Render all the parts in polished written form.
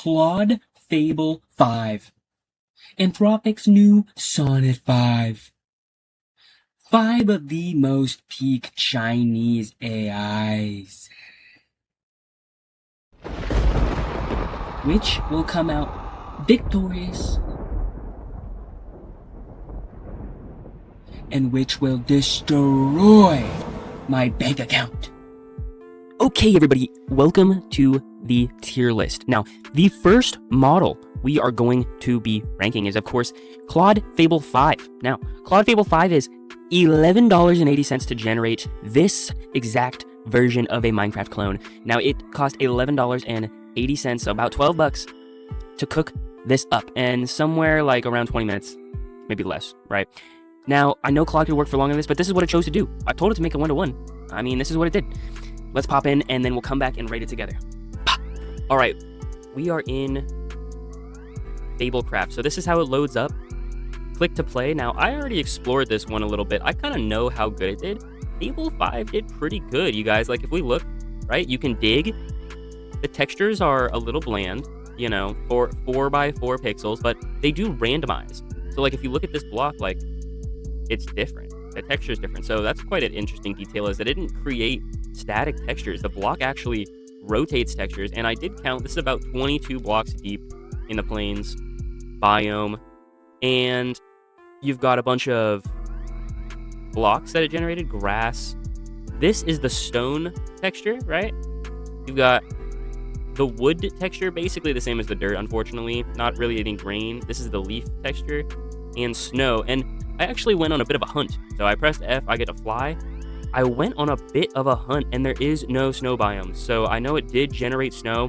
Claude Fable 5. Anthropic's new Sonnet 5. 5 of the most peak Chinese AIs. Which will come out victorious and which will destroy my bank account. Okay, everybody, welcome to the tier list. Now, the first model we are going to be ranking is, of course, Claude Fable 5. Now, Claude Fable 5 is $11.80 to generate this exact version of a Minecraft clone. Now, it cost $11.80, so about 12 bucks to cook this up, and somewhere like around 20 minutes, maybe less, right? Now, I know Claude could work for longer than this, but this is what it chose to do. I told it to make a 1-to-1. I mean, this is what it did. Let's pop in, and then we'll come back and rate it together. All right, we are in Fablecraft. So this is how it loads up. Click to play. Now, I already explored this one a little bit. I kind of know how good it did. Fable 5 did pretty good, you guys. Like, if we look, right, you can dig. The textures are a little bland, you know, for 4x4 pixels, but they do randomize. So, like, if you look at this block, like, it's different. The texture is different. So that's quite an interesting detail, is that it didn't create static textures. The block actually rotates textures, and I did count, this is about 22 blocks deep in the plains biome, and you've got a bunch of blocks that it generated. Grass. This is the stone texture, right? You've got the wood texture, basically the same as the dirt, unfortunately. Not really any grain. This is the leaf texture, and snow. And I actually went on a bit of a hunt. So I pressed F, I get to fly. I went on a bit of a hunt, and there is no snow biome. So I know it did generate snow.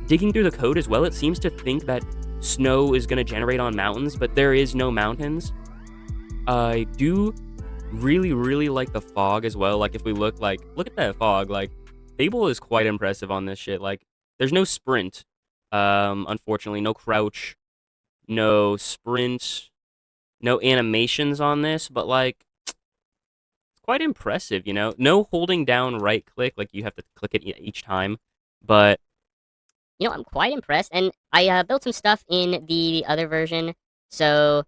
Digging through the code as well, it seems to think that snow is going to generate on mountains, but there is no mountains. I do really like the fog as well. Like, if we look at that fog. Like, Fable is quite impressive on this shit. Like, there's no sprint. Unfortunately, no crouch, no sprint, no animations on this, but like, it's quite impressive, you know? No holding down right click, like you have to click it each time, but you know, I'm quite impressed, and I built some stuff in the other version, so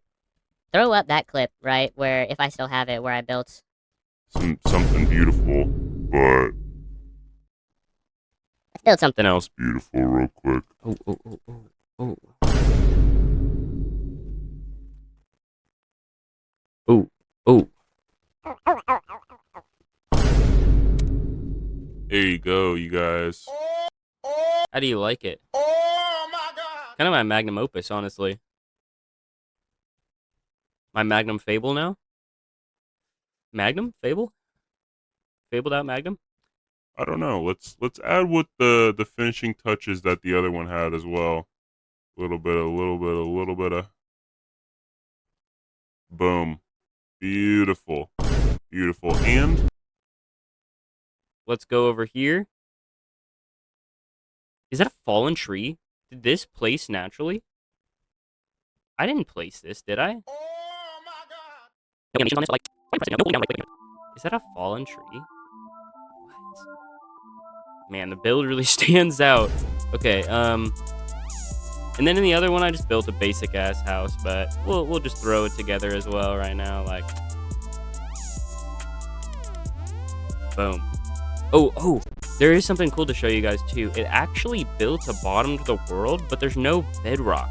throw up that clip, right, where, if I still have it, where I built something beautiful, but let's build something else beautiful real quick. Oh. There you go, you guys. How do you like it? Oh my god! Kind of my magnum opus, honestly. My magnum fable now? Magnum? Fable? Fabled out magnum? I don't know. Let's add what the finishing touches that the other one had as well. A little bit of. Boom. Beautiful. And Let's go over here. Is that a fallen tree? Did this place naturally? I didn't place this, did I? Oh my god! Is that a fallen tree? What? Man, the build really stands out. Okay, and then in the other one, I just built a basic ass house, but we'll just throw it together as well right now, like. Boom. Oh, there is something cool to show you guys too. It actually built a bottom to the world, but there's no bedrock.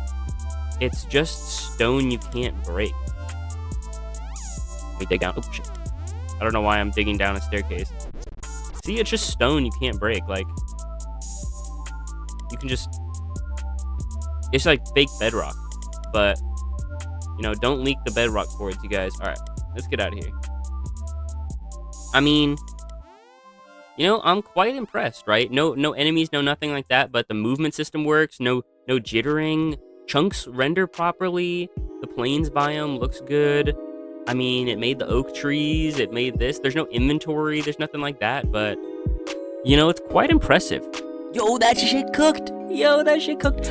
It's just stone you can't break. Let me dig down. Oh, shit. I don't know why I'm digging down a staircase. See, it's just stone you can't break. Like, you can just... It's like fake bedrock. But, you know, don't leak the bedrock cords, you guys. Alright, let's get out of here. I mean... You know, I'm quite impressed, right? No enemies, no nothing like that, but the movement system works, no jittering, chunks render properly, the plains biome looks good. I mean, it made the oak trees, it made this. There's no inventory, there's nothing like that, but, you know, it's quite impressive. Yo, that shit cooked!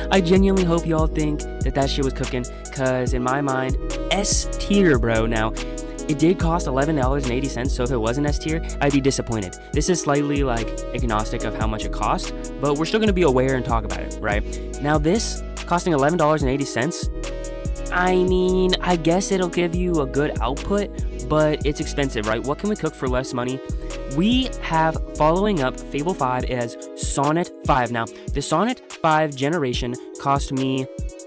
I genuinely hope y'all think that shit was cooking, because in my mind, S tier, bro. Now, It did cost $11.80, so if it was an S tier, I'd be disappointed. This is slightly like agnostic of how much it cost, but we're still going to be aware and talk about it, right? Now this, costing $11.80, I mean, I guess it'll give you a good output, but it's expensive, right? What can we cook for less money? We have, following up Fable 5, as Sonnet 5. Now, the Sonnet 5 generation cost me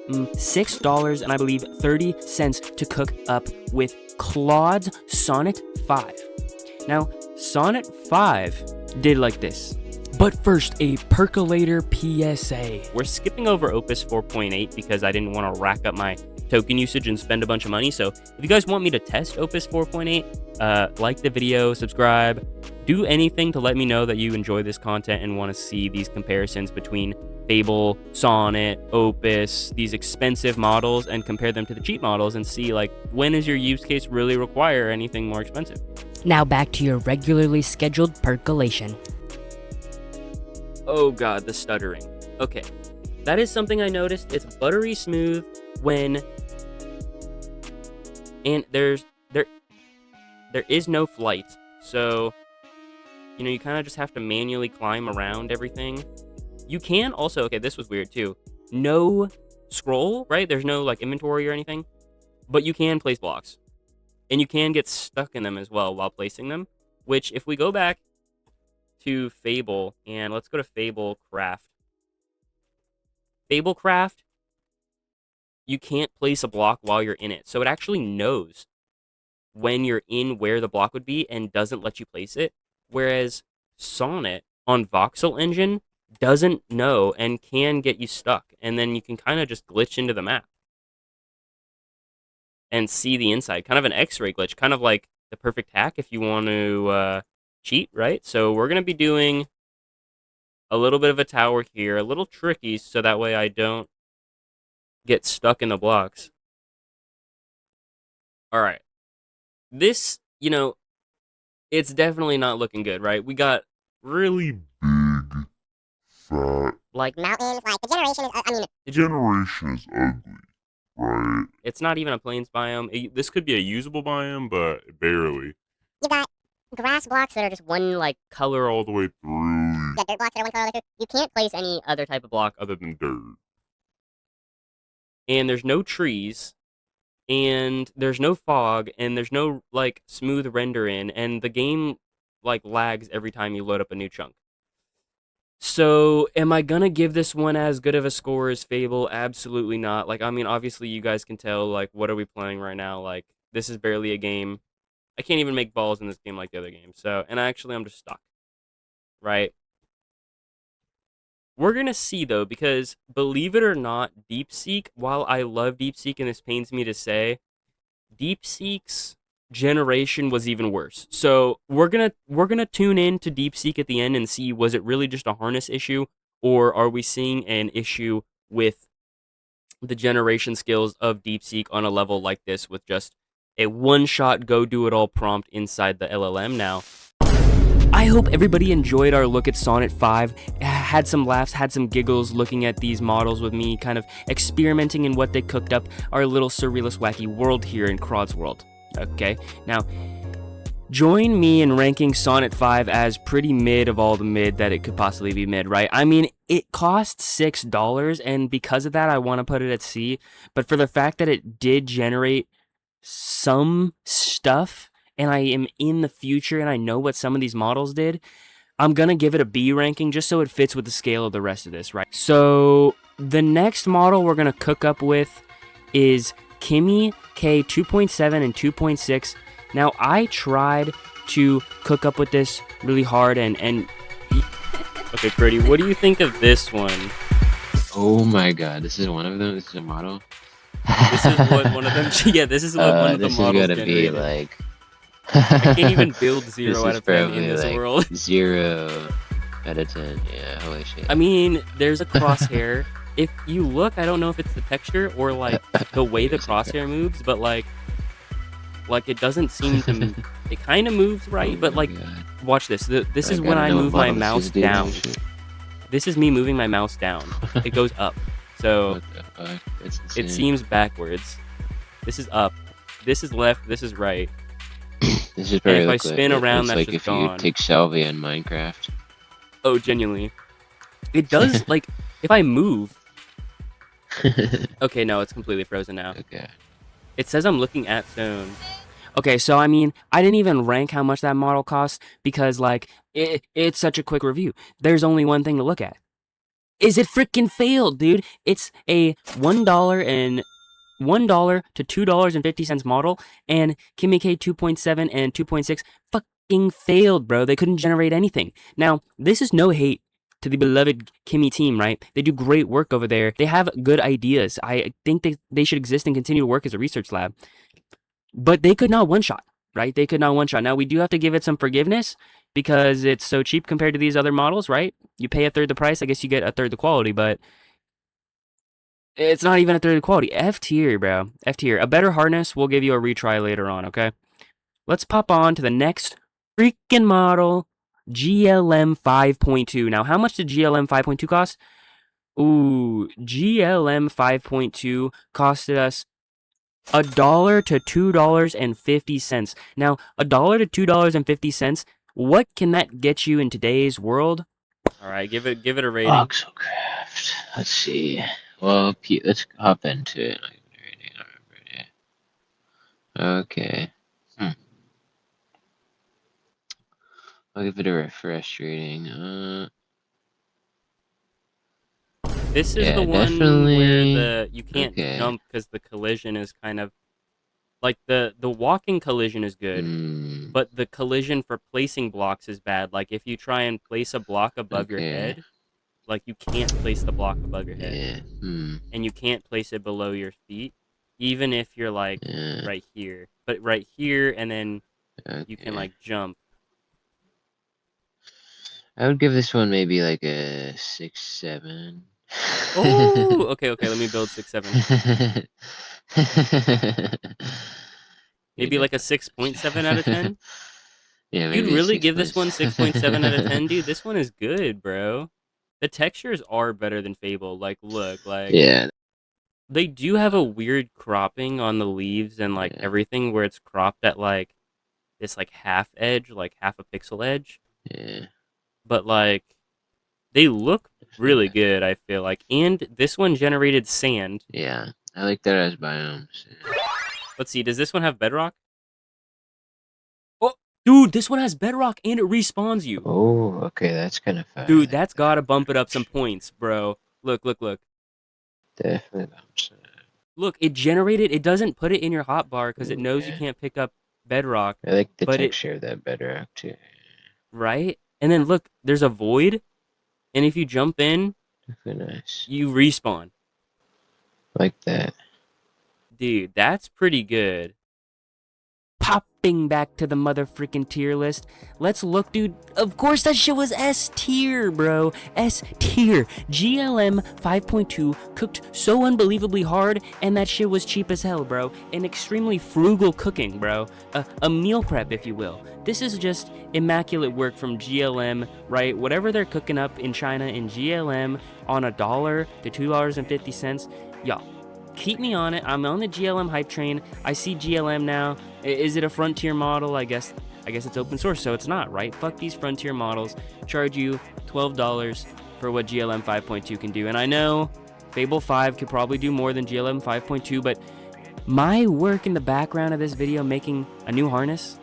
$6 and I believe 30 cents to cook up with Claude's Sonnet 5. Now, Sonnet 5 did like this. But first, a percolator PSA. We're skipping over Opus 4.8 because I didn't want to rack up my token usage and spend a bunch of money. So if you guys want me to test Opus 4.8, like the video, subscribe, do anything to let me know that you enjoy this content and want to see these comparisons between Fable, Sonnet, Opus, these expensive models, and compare them to the cheap models and see, like, when does your use case really require anything more expensive? Now back to your regularly scheduled percolation. Oh god, the stuttering. Okay, that is something I noticed. It's buttery smooth when, and there is no flight, so you kind of just have to manually climb around everything. You can also, okay, this was weird too, no scroll, right? There's no like inventory or anything, but you can place blocks, and you can get stuck in them as well while placing them, which if we go back to Fable, and let's go to Fable Craft. Fable Craft, you can't place a block while you're in it, so it actually knows when you're in where the block would be and doesn't let you place it, whereas Sonnet on Voxel Engine doesn't know and can get you stuck, and then you can kind of just glitch into the map and see the inside, kind of an X-ray glitch, kind of like the perfect hack if you want to cheat, right? So we're going to be doing a little bit of a tower here, a little tricky, so that way I don't get stuck in the blocks. All right. This, it's definitely not looking good, right? We got really big, fat, Like mountains, like the generation is, the generation is ugly, right? It's not even a plains biome. This could be a usable biome, but barely. you got grass blocks that are just one, like, Color all All the way through. yeah, dirt blocks that are one color, like, you can't place any other type of block, Other than dirt. and there's no trees, and there's no fog, and there's no like smooth render in, and the game like lags every time you load up a new chunk. So am I gonna give this one as good of a score as Fable? Absolutely not. Like, I mean, obviously you guys can tell, like, what are we playing right now? Like, this is barely a game. I can't even make balls in this game like the other game. So, and actually I'm just stuck, right? We're going to see, though, because believe it or not, Deepseek, while I love Deepseek, and this pains me to say, Deepseek's generation was even worse. So we're gonna tune in to Deepseek at the end and see, was it really just a harness issue, or are we seeing an issue with the generation skills of Deepseek on a level like this with just a one-shot go-do-it-all prompt inside the LLM now? I hope everybody enjoyed our look at Sonnet 5, had some laughs, had some giggles looking at these models with me, kind of experimenting in what they cooked up, our little surrealist wacky world here in Claude's world. Okay, now, join me in ranking Sonnet 5 as pretty mid of all the mid that it could possibly be mid, right? I mean, it cost $6, and because of that, I want to put it at C, but for the fact that it did generate some stuff, and I am in the future and I know what some of these models did, I'm going to give it a B ranking just so it fits with the scale of the rest of this, right? So the next model we're going to cook up with is Kimi K 2.7 and 2.6. Now, I tried to cook up with this really hard and okay, Pretty, what do you think of this one? Oh my god, this is one of them? This is a model? This is what one of them, yeah, this is what one of the this models is gonna generated. be like... I can't even build 0 This out is of 10 in probably this like world. 0 out of 10, yeah, holy shit. I mean, there's a crosshair. If you look, I don't know if it's the texture or like the way the crosshair moves, but like it doesn't seem to. It kind of moves right, but like, watch this. This is when I move my mouse down. This is me moving my mouse down. It goes up, so What the fuck? That's it insane. seems backwards. This is up. This is left. This is right. This is And probably if I look spin like, around, it's that's like just if gone. you take Salvia in Minecraft. Oh, genuinely. It does, like, if I move... Okay, no, it's completely frozen now. Okay. It says I'm looking at stone. Okay, so I mean, I didn't even rank how much that model costs because, like, it's such a quick review. There's only one thing to look at. Is it freaking failed, dude? It's a $1 to $2.50 model, and Kimi K 2.7 and 2.6 fucking failed, bro. They couldn't generate anything. Now, this is no hate to the beloved Kimi team, right? They do great work over there. They have good ideas. I think they should exist and continue to work as a research lab. But they could not one-shot, right? They could not one-shot. Now, we do have to give it some forgiveness because it's so cheap compared to these other models, right? You pay a third the price, I guess you get a third the quality, but it's not even a third the quality. F tier, bro. F tier. A better harness, we'll give you a retry later on, okay? Let's pop on to the next freaking model, GLM 5.2. Now, how much did GLM 5.2 cost? Ooh, GLM 5.2 costed us $1 to $2.50. Now, $1 to $2.50. What can that get you in today's world? All right, give it a rating. Voxelcraft. Let's see. Well, let's hop into it. Okay. I'll give it a refresh rating. This is Yeah, the one definitely. where you can't jump because the collision is kind of like the walking collision is good, but the collision for placing blocks is bad. Like if you try and place a block above your head, like you can't place the block above your head, and you can't place it below your feet, even if you're like right here. But right here, and then you can like jump. I would give this one maybe like a 6, 7. Oh, okay. Let me build 6, 7. Maybe like a 6.7 out of 10. Yeah, You'd maybe really 6. give this one 6.7 out of 10, dude? This one is good, bro. The textures are better than Fable. Like, look, like Yeah. they do have a weird cropping on the leaves and like everything where it's cropped at like this like half edge, like half a pixel edge. Yeah. But like they look really good, I feel like. And this one generated sand. Yeah, I like that as biomes. Let's see, does this one have bedrock? Oh, dude, this one has bedrock and it respawns you. Oh, okay, that's kind of fun. Dude, that's gotta bump it up some points, bro. Look. Definitely bumps it. Look, it doesn't put it in your hotbar because it knows you can't pick up bedrock. I like the texture of that bedrock too. Right? And then look, there's a void, and if you jump in, nice. You respawn. Like that. Dude, that's pretty good. Popping back to the mother freaking tier list. Let's look, dude. Of course, that shit was S tier, bro. S tier. GLM 5.2 cooked so unbelievably hard, and that shit was cheap as hell, bro. An extremely frugal cooking, bro. A meal prep, if you will. This is just immaculate work from GLM, right? Whatever they're cooking up in China in GLM on $1 to $2.50. Y'all, keep me on it. I'm on the GLM hype train. I see GLM now. Is it a frontier model? I guess it's open source, so it's not, right? Fuck these frontier models. Charge you $12 for what GLM 5.2 can do. And I know Fable 5 could probably do more than GLM 5.2, but my work in the background of this video making a new harness,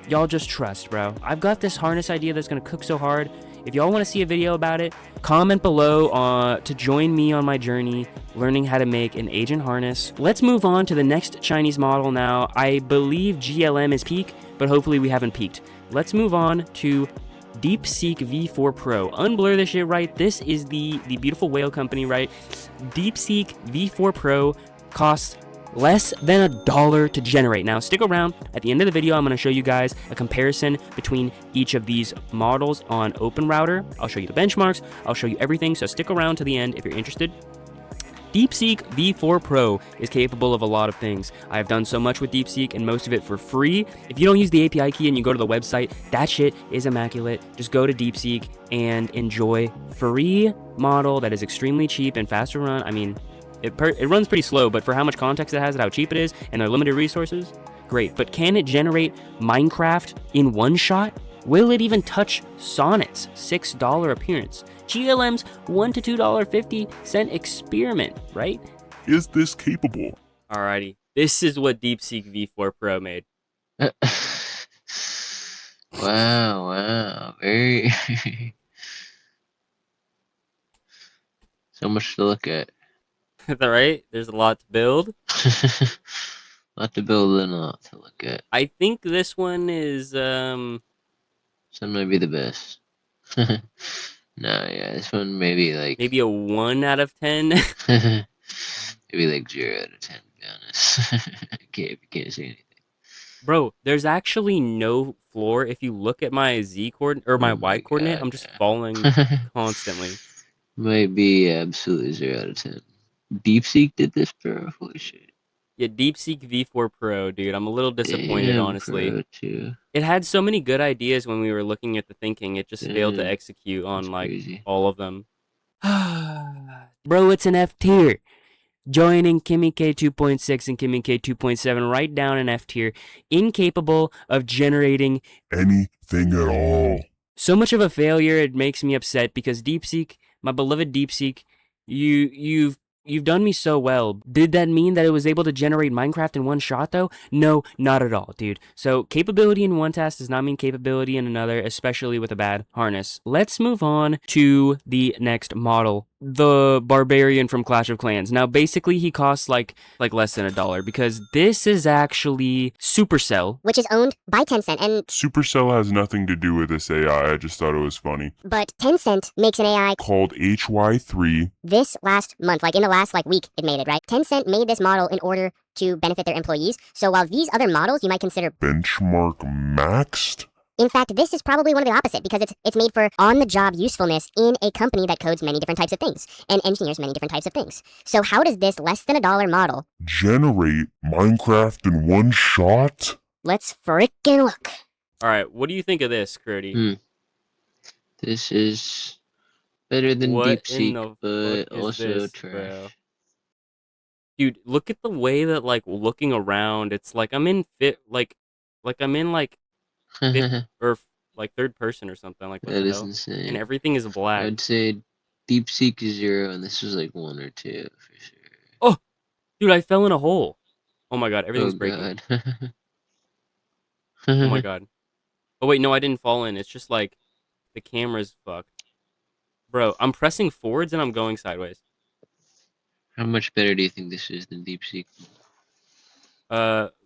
y'all just trust, bro. I've got this harness idea that's gonna cook so hard. If y'all want to see a video about it, comment below to join me on my journey learning how to make an agent harness. Let's move on to the next Chinese model now. I believe GLM is peak, but hopefully we haven't peaked. Let's move on to Deepseek V4 Pro. Unblur this shit, right? This is the beautiful whale company, right? Deepseek V4 Pro costs less than $1 to generate. Now stick around. At the end of the video, I'm going to show you guys a comparison between each of these models on OpenRouter. I'll show you the benchmarks. I'll show you everything. So stick around to the end if you're interested. Deepseek V4 Pro is capable of a lot of things. I have done so much with Deepseek and most of it for free. If you don't use the API key and you go to the website, that shit is immaculate. Just go to Deepseek and enjoy free model that is extremely cheap and fast to run. I mean, it runs pretty slow, but for how much context it has and how cheap it is and their limited resources, Great, but can it generate Minecraft in one shot? Will it even touch Sonnet's $6 appearance? GLM's $1 to $2.50 experiment, right? Is this capable? Alrighty, this is what Deepseek V4 Pro made. Wow, very so much to look at. Right? There's a lot to build. Lot to build and a lot to look at. I think this one is Some might be the best. No, yeah, this one maybe like maybe a 1 out of 10. maybe like 0 out of 10 to be honest. Can't say anything. Bro, there's actually no floor. If you look at my Z coordinate or my Oh my Y coordinate, God, I'm just yeah. falling constantly. Might be absolutely 0 out of 10. Deepseek did this, bro. Holy shit. Yeah, Deepseek V4 Pro, dude. I'm a little disappointed, Damn, honestly. Pro too. It had so many good ideas when we were looking at the thinking. It just failed to Damn, execute on that's like crazy. all of them. Bro, it's an F tier. Joining Kimi K 2.6 and Kimi K 2.7 right down in F tier. Incapable of generating Anything at all. so much of a failure. It makes me upset because Deepseek, my beloved Deepseek, you've done me so well. Did that mean that it was able to generate Minecraft in one shot though? No, not at all, dude. So capability in one task does not mean capability in another, especially with a bad harness. Let's move on to the next model, the Barbarian from Clash of Clans. Now basically he costs like less than $1 because this is actually Supercell. which is owned by Tencent, and Supercell has nothing to do with this AI. I just thought it was funny. but Tencent makes an AI Called HY3. this last month, like in the last week, it made it, right? Tencent made this model in order to benefit their employees. So while these other models you might consider Benchmark maxed? in fact, this is probably one of the opposite because it's made for on-the-job usefulness in a company that codes many different types of things and engineers many different types of things. So how does this less than $1 model? Generate Minecraft in one shot? Let's frickin' look. All right, what do you think of this, Crody? This is better than What in Deepseek, the but fuck is also this, trash. bro? Dude, look at the way that like looking around. It's like I'm in I'm in like fifth or like third person or something. Like what That the is hell? insane. And everything is I black. would say Deepseek is 0, and this was like 1 or 2 for sure. Oh, dude, I fell in a hole. Oh my god, everything's Oh breaking. God. Oh my god. Oh wait, no, I didn't fall in. It's just like the camera's fucked. Bro, I'm pressing forwards and I'm going sideways. How much better do you think this is than Deepseek?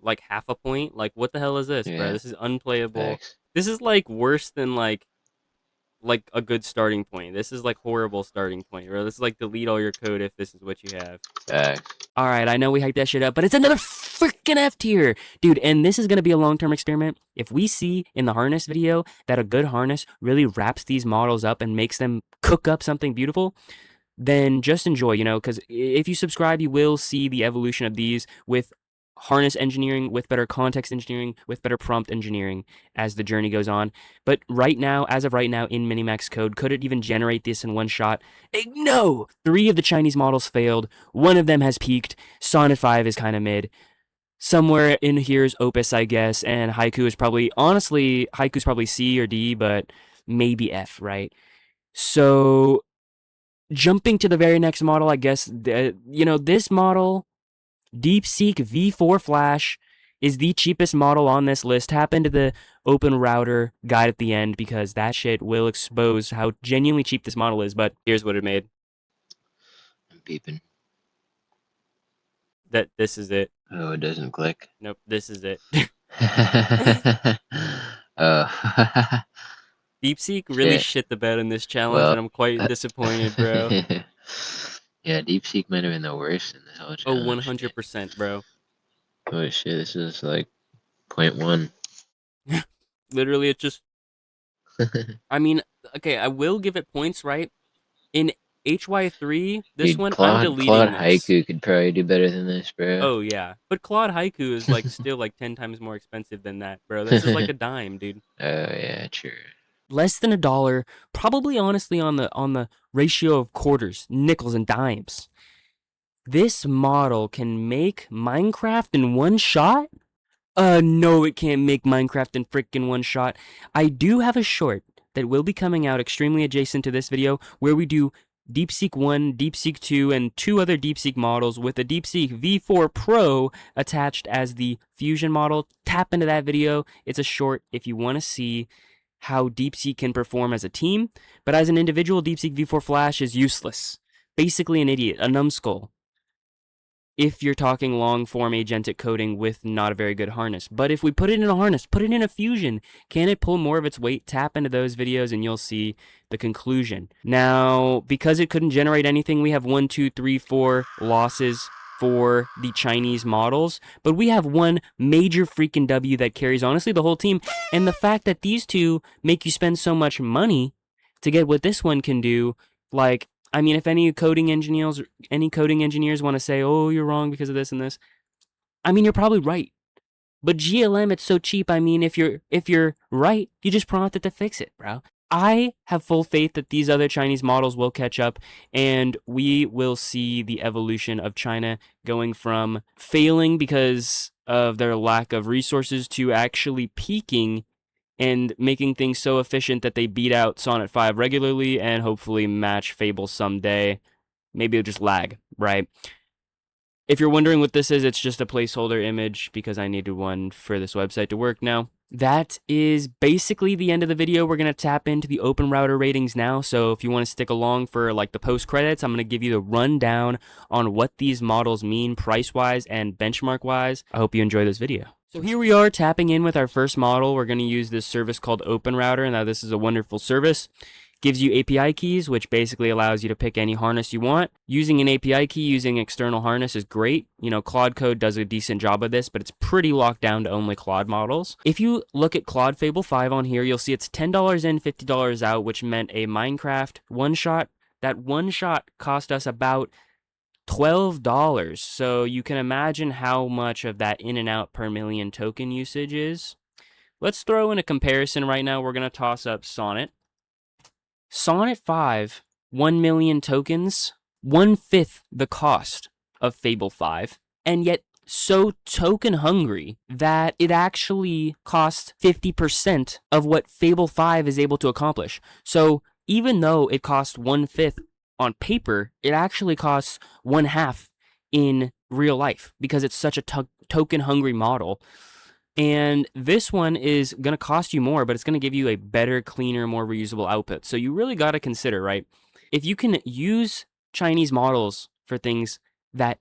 Like half a point. Like what the hell is this, bro? Yeah, This is unplayable. facts. This is like worse than like a good starting point. This is like horrible starting point, bro. This is like delete all your code if this is what you have. Facts. All right, I know we hyped that shit up, but it's another freaking F tier, dude. And this is gonna be a long-term experiment. If we see in the harness video that a good harness really wraps these models up and makes them cook up something beautiful, then just enjoy, you know, because if you subscribe, you will see the evolution of these with harness engineering, with better context engineering, with better prompt engineering as the journey goes on. But right now, as of right now, in minimax code, could it even generate this in one shot? No! 3 of the Chinese models failed. 1 of them has peaked. Sonnet 5 is kind of mid. Somewhere in here is Opus, I guess, and Haiku is probably, honestly, Haiku's probably C or D, but maybe F, right? So jumping to the very next model, I guess, this model, Deepseek V4 Flash, is the cheapest model on this list. Tap into the open router guide at the end because that shit will expose how genuinely cheap this model is, but here's what it made. I'm peeping. This is it. Oh, it doesn't click. Nope, this is it. Oh. Deepseek really Shit. shit the bed in this challenge, Well, and I'm quite disappointed, bro. Yeah, Deepseek might have been the worst in this whole Oh, challenge. 100%, bro. Oh shit, this is like 0.1. Literally, it just... I mean, okay, I will give it points, right? In HY3, this Dude, one, Claude, I'm deleting Claude this. Haiku could probably do better than this, bro. Oh, yeah. But Claude Haiku is, like, still, like, 10 times more expensive than that, bro. This is like a dime, dude. Oh yeah, true. Less than $1, probably honestly on the ratio of quarters, nickels, and dimes. This model can make Minecraft in one shot? No, it can't make Minecraft in frickin' one shot. I do have a short that will be coming out extremely adjacent to this video where we do Deepseek 1, Deepseek 2, and 2 other Deepseek models with a Deepseek V4 Pro attached as the Fusion model. Tap into that video. It's a short if you want to see how Deepseek can perform as a team, but as an individual, Deepseek V4 Flash is useless. Basically an idiot, a numbskull, if you're talking long-form agentic coding with not a very good harness. But if we put it in a harness, put it in a fusion, can it pull more of its weight? Tap into those videos and you'll see the conclusion. Now, because it couldn't generate anything, we have 1, 2, 3, 4 losses for the Chinese models, but we have one major freaking W that carries honestly the whole team. And the fact that these two make you spend so much money to get what this one can do, like, I mean, if any coding engineers want to say, oh, you're wrong because of this and this, I mean, you're probably right. But GLM, it's so cheap. I mean, if you're right, you just prompt it to fix it, bro. I have full faith that these other Chinese models will catch up, and we will see the evolution of China going from failing because of their lack of resources to actually peaking and making things so efficient that they beat out Sonnet 5 regularly and hopefully match Fable someday. Maybe it'll just lag, right? If you're wondering what this is, it's just a placeholder image because I needed one for this website to work now. That is basically the end of the video. We're going to tap into the open router ratings now. So if you want to stick along for like the post credits, I'm going to give you the rundown on what these models mean price-wise and benchmark-wise. I hope you enjoy this video. So here we are tapping in with our first model. We're going to use this service called Open Router. Now this is a wonderful service. Gives you API keys, which basically allows you to pick any harness you want. Using an API key using external harness is great. You know, Claude Code does a decent job of this, but it's pretty locked down to only Claude models. If you look at Claude Fable 5 on here, you'll see it's $10 in, $50 out, which meant a Minecraft one-shot. That one-shot cost us about $12. So you can imagine how much of that in and out per million token usage is. Let's throw in a comparison right now. We're going to toss up Sonnet. Sonnet 5, 1 million tokens, 1/5 the cost of Fable 5, and yet so token hungry that it actually costs 50% of what Fable 5 is able to accomplish. So even though it costs 1/5 on paper, it actually costs 1/2 in real life because it's such a token hungry model. And this one is going to cost you more, but it's going to give you a better, cleaner, more reusable output. So you really got to consider, right? If you can use Chinese models for things that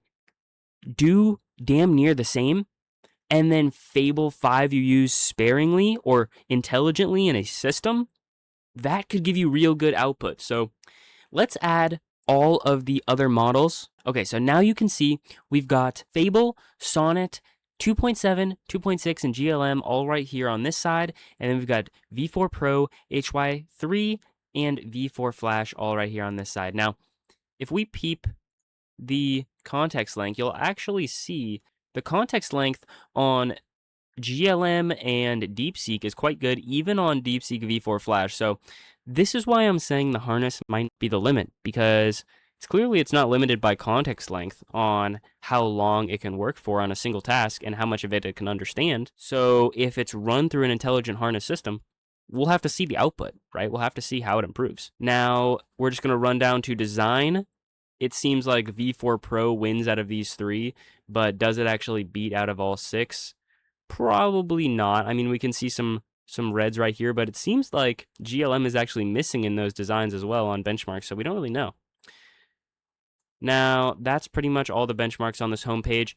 do damn near the same, and then Fable 5 you use sparingly or intelligently in a system, that could give you real good output. So let's add all of the other models. Okay, so now you can see we've got Fable, Sonnet, 2.7, 2.6, and GLM all right here on this side. And then we've got V4 Pro, HY3, and V4 Flash all right here on this side. Now, if we peep the context length, you'll actually see the context length on GLM and Deepseek is quite good, even on Deepseek V4 Flash. So this is why I'm saying the harness might be the limit, because it's not limited by context length on how long it can work for on a single task and how much of it can understand. So if it's run through an intelligent harness system, we'll have to see the output, right? We'll have to see how it improves. Now, we're just going to run down to design. It seems like V4 Pro wins out of these 3, but does it actually beat out of all 6? Probably not. I mean, we can see some reds right here, but it seems like GLM is actually missing in those designs as well on benchmarks, so we don't really know. Now, that's pretty much all the benchmarks on this homepage.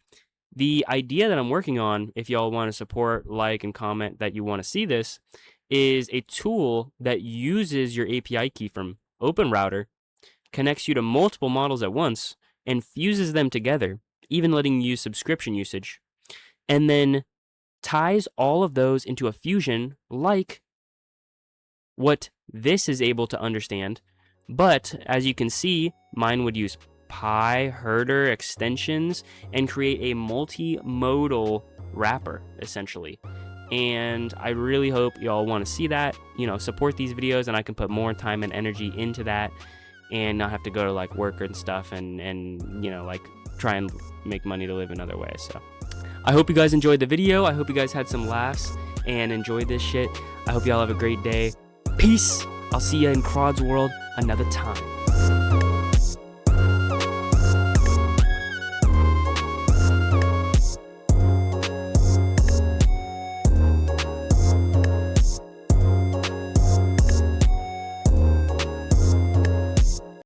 The idea that I'm working on, if y'all want to support, like, and comment that you want to see this, is a tool that uses your API key from Open Router, connects you to multiple models at once, and fuses them together, even letting you use subscription usage, and then ties all of those into a fusion like what this is able to understand. But as you can see, mine would use Pi, herder, extensions, and create a multimodal wrapper, essentially. And I really hope y'all want to see that, support these videos, and I can put more time and energy into that and not have to go to like work and stuff and like try and make money to live another way. So I hope you guys enjoyed the video. I hope you guys had some laughs and enjoyed this shit. I hope y'all have a great day. Peace. I'll see you in Claude's world another time.